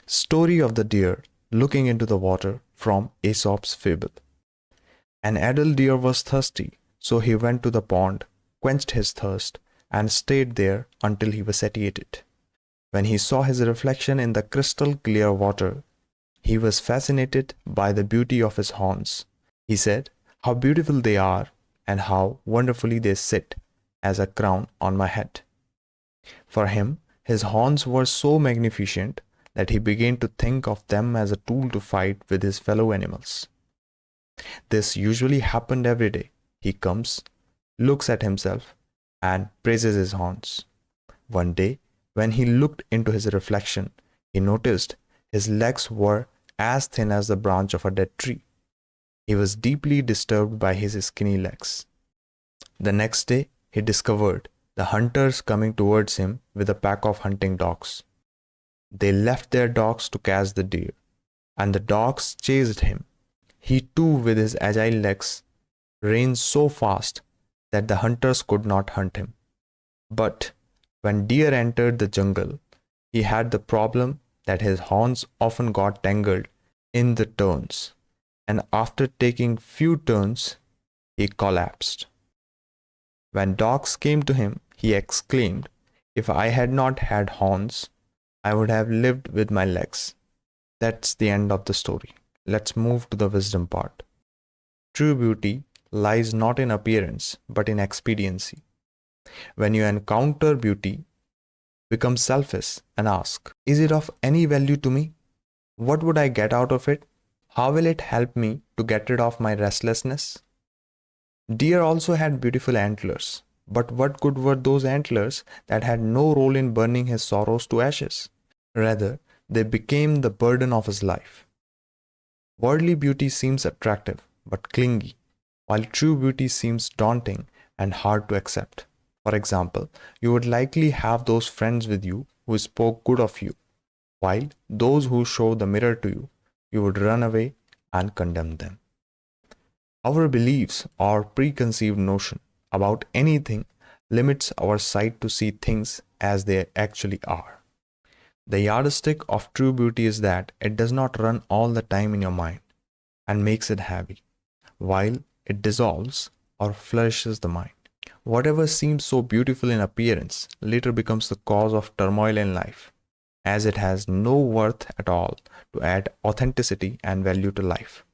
Story of the deer looking into the water from Aesop's fable. An adult deer was thirsty, so he went to the pond, quenched his thirst, and stayed there until he was satiated. When he saw his reflection in the crystal clear water, he was fascinated by the beauty of his horns. He said, "How beautiful they are, and how wonderfully they sit as a crown on my head." For him, his horns were so magnificent that he began to think of them as a tool to fight with his fellow animals. This usually happened every day. He comes, looks at himself, and praises his horns. One day, when he looked into his reflection, he noticed his legs were as thin as the branch of a dead tree. He was deeply disturbed by his skinny legs. The next day, he discovered the hunters coming towards him with a pack of hunting dogs. They left their dogs to catch the deer, and the dogs chased him. He too, with his agile legs, ran so fast that the hunters could not hunt him. But when deer entered the jungle, he had the problem that his horns often got tangled in the turns, and after taking few turns, he collapsed. When dogs came to him, he exclaimed, "If I had not had horns, I would have lived with my legs." That's the end of the story. Let's move to the wisdom part. True beauty lies not in appearance, but in expediency. When you encounter beauty, become selfish and ask, "Is it of any value to me? What would I get out of it? How will it help me to get rid of my restlessness?" Deer also had beautiful antlers, but what good were those antlers that had no role in burning his sorrows to ashes? Rather, they became the burden of his life. Worldly beauty seems attractive but clingy, while true beauty seems daunting and hard to accept. For example, you would likely have those friends with you who spoke good of you, while those who show the mirror to you, you would run away and condemn them. Our beliefs or preconceived notion about anything limits our sight to see things as they actually are. The yardstick of true beauty is that it does not run all the time in your mind and makes it heavy, while it dissolves or flourishes the mind. Whatever seems so beautiful in appearance later becomes the cause of turmoil in life, as it has no worth at all to add authenticity and value to life.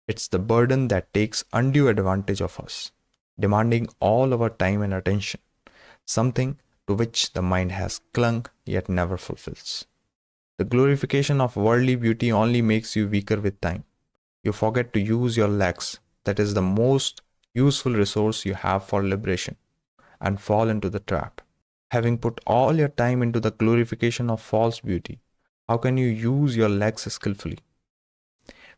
It's the burden that takes undue advantage of us, demanding all our time and attention, something to which the mind has clung yet never fulfills. The glorification of worldly beauty only makes you weaker with time. You forget to use your legs, that is the most useful resource you have for liberation, and fall into the trap. Having put all your time into the glorification of false beauty, how can you use your legs skillfully?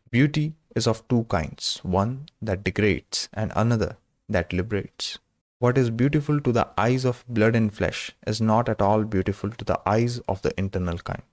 Beauty is of two kinds, one that degrades and another that liberates. What is beautiful to the eyes of blood and flesh is not at all beautiful to the eyes of the internal kind.